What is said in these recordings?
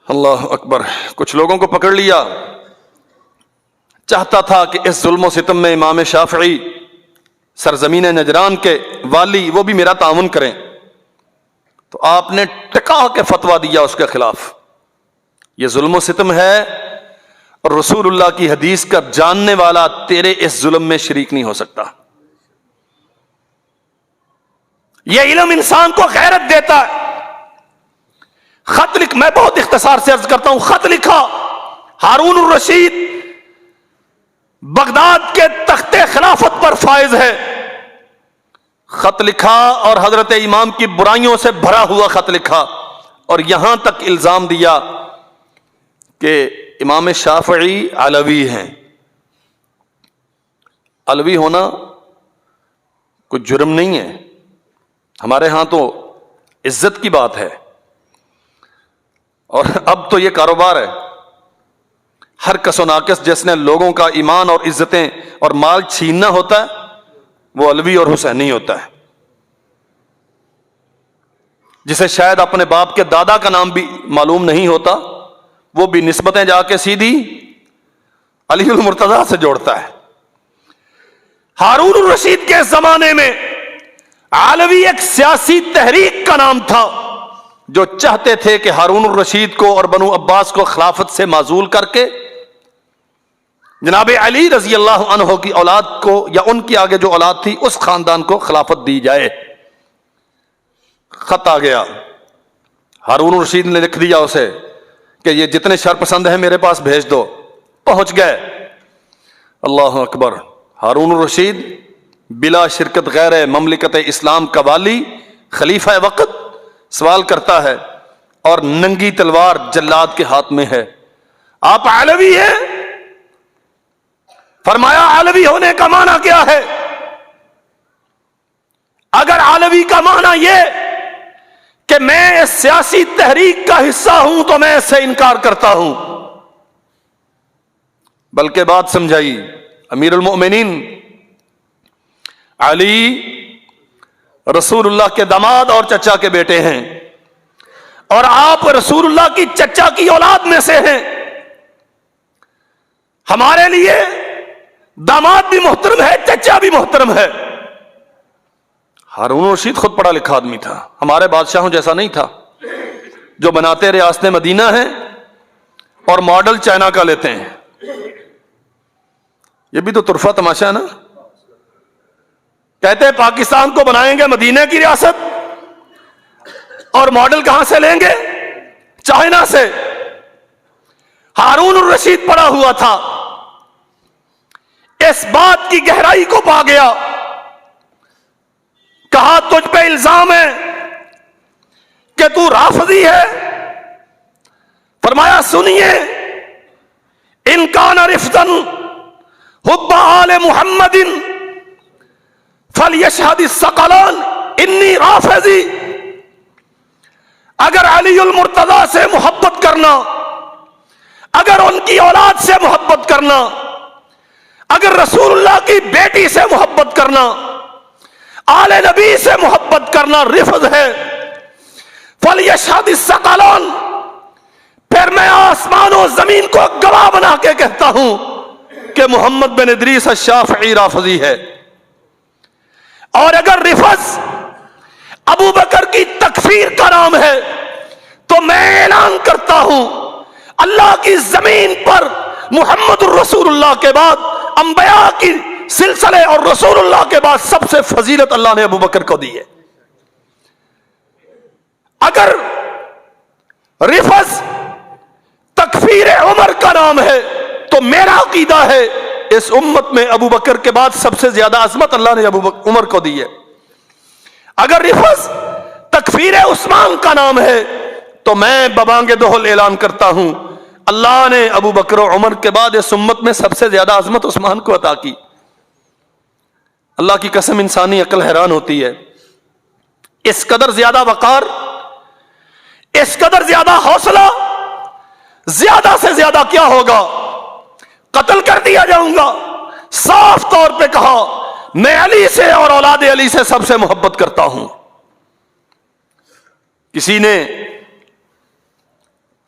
اللہ اکبر. کچھ لوگوں کو پکڑ لیا، چاہتا تھا کہ اس ظلم و ستم میں امام شافعی سرزمین نجران کے والی وہ بھی میرا تعاون کریں، تو آپ نے ٹکا کے فتویٰ دیا اس کے خلاف. یہ ظلم و ستم ہے اور رسول اللہ کی حدیث کا جاننے والا تیرے اس ظلم میں شریک نہیں ہو سکتا. یہ علم انسان کو غیرت دیتا ہے. خط لکھ، میں بہت اختصار سے عرض کرتا ہوں، خط لکھا ہارون الرشید بغداد کے تخت خلافت پر فائز ہے. خط لکھا اور حضرت امام کی برائیوں سے بھرا ہوا خط لکھا، اور یہاں تک الزام دیا کہ امام شافعی علوی ہیں. علوی ہونا کوئی جرم نہیں ہے، ہمارے ہاں تو عزت کی بات ہے، اور اب تو یہ کاروبار ہے. ہر کس و ناقص جس نے لوگوں کا ایمان اور عزتیں اور مال چھیننا ہوتا ہے وہ علوی اور حسینی ہوتا ہے. جسے شاید اپنے باپ کے دادا کا نام بھی معلوم نہیں ہوتا، وہ بھی نسبتیں جا کے سیدھی علی المرتضیٰ سے جوڑتا ہے. ہارون الرشید کے زمانے میں علوی ایک سیاسی تحریک کا نام تھا جو چاہتے تھے کہ ہارون الرشید کو اور بنو عباس کو خلافت سے معزول کر کے جناب علی رضی اللہ عنہ کی اولاد کو یا ان کی آگے جو اولاد تھی اس خاندان کو خلافت دی جائے. خط آ گیا، ہارون الرشید نے لکھ دیا اسے کہ یہ جتنے شرپسند ہیں میرے پاس بھیج دو. پہنچ گئے. اللہ اکبر. ہارون الرشید بلا شرکت غیر مملکت اسلام کا والی خلیفہ وقت سوال کرتا ہے اور ننگی تلوار جلاد کے ہاتھ میں ہے. آپ علوی ہیں؟ فرمایا علوی ہونے کا معنی کیا ہے؟ اگر علوی کا معنی یہ کہ میں اس سیاسی تحریک کا حصہ ہوں تو میں اس سے انکار کرتا ہوں. بلکہ بات سمجھائی. امیر المؤمنین علی رسول اللہ کے داماد اور چچا کے بیٹے ہیں، اور آپ رسول اللہ کی چچا کی اولاد میں سے ہیں. ہمارے لیے داماد بھی محترم ہے، چچا بھی محترم ہے. ہارون رشید خود پڑھا لکھا آدمی تھا، ہمارے بادشاہوں جیسا نہیں تھا جو بناتے ریاست مدینہ ہیں اور ماڈل چائنا کا لیتے ہیں. یہ بھی تو طرفہ تماشا ہے نا. کہتے ہیں پاکستان کو بنائیں گے مدینہ کی ریاست، اور ماڈل کہاں سے لیں گے؟ چائنا سے. ہارون الرشید پڑا ہوا تھا، اس بات کی گہرائی کو پا گیا. کہا تجھ پہ الزام ہے کہ تو رافضی ہے. فرمایا سنیے، ان کان رفضن حب آل محمد فلیشہد الثقلان انی رافضی. اگر علی المرتضیٰ سے محبت کرنا، اگر ان کی اولاد سے محبت کرنا، اگر رسول اللہ کی بیٹی سے محبت کرنا، آل نبی سے محبت کرنا رفض ہے، فلیشہد الثقلان، پھر میں آسمان و زمین کو گواہ بنا کے کہتا ہوں کہ محمد بن ادریس الشافعی رافضی ہے. اور اگر رفض ابو بکر کی تکفیر کا نام ہے تو میں اعلان کرتا ہوں اللہ کی زمین پر محمد الرسول اللہ کے بعد انبیاء کی سلسلے اور رسول اللہ کے بعد سب سے فضیلت اللہ نے ابو بکر کو دی ہے. اگر رفض تکفیر عمر کا نام ہے تو میرا عقیدہ ہے اس امت میں ابو بکر کے بعد سب سے زیادہ عظمت اللہ نے عمر کو دی ہے. اگر رفض تکفیر عثمان کا نام ہے تو میں ببانگ دہل اعلان کرتا ہوں اللہ نے ابو بکر و عمر کے بعد اس امت میں سب سے زیادہ عظمت عثمان کو عطا کی. اللہ کی قسم انسانی عقل حیران ہوتی ہے. اس قدر زیادہ وقار، اس قدر زیادہ حوصلہ، زیادہ سے زیادہ کیا ہوگا؟ قتل کر دیا جاؤں گا. صاف طور پہ کہا میں علی سے اور اولاد علی سے سب سے محبت کرتا ہوں. کسی نے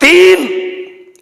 3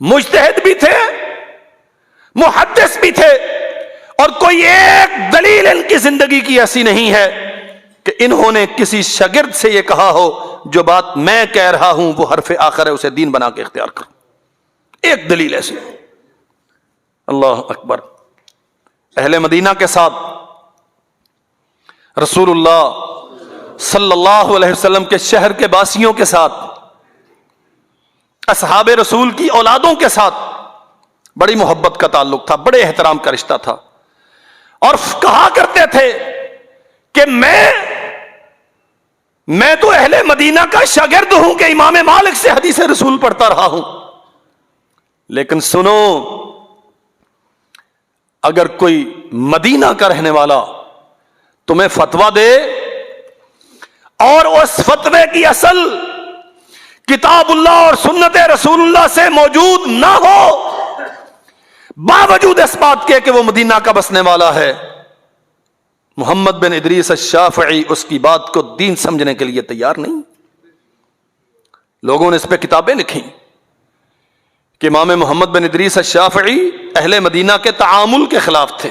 مجتہد بھی تھے، محدث بھی تھے، اور کوئی ایک دلیل ان کی زندگی کی ایسی نہیں ہے کہ انہوں نے کسی شاگرد سے یہ کہا ہو جو بات میں کہہ رہا ہوں وہ حرف آخر ہے، اسے دین بنا کے اختیار کرو. ایک دلیل ایسی. اللہ اکبر. اہل مدینہ کے ساتھ رسول اللہ صلی اللہ علیہ وسلم کے شہر کے باسیوں کے ساتھ، اصحاب رسول کی اولادوں کے ساتھ بڑی محبت کا تعلق تھا، بڑے احترام کا رشتہ تھا، اور کہا کرتے تھے کہ میں تو اہل مدینہ کا شاگرد ہوں کہ امام مالک سے حدیث رسول پڑھتا رہا ہوں، لیکن سنو، اگر کوئی مدینہ کا رہنے والا تمہیں فتویٰ دے اور اس فتوے کی اصل کتاب اللہ اور سنت رسول اللہ سے موجود نہ ہو، باوجود اس بات کے کہ وہ مدینہ کا بسنے والا ہے، محمد بن ادریس الشافعی اس کی بات کو دین سمجھنے کے لیے تیار نہیں. لوگوں نے اس پہ کتابیں لکھی کہ امام محمد بن ادریس الشافعی اہل مدینہ کے تعامل کے خلاف تھے.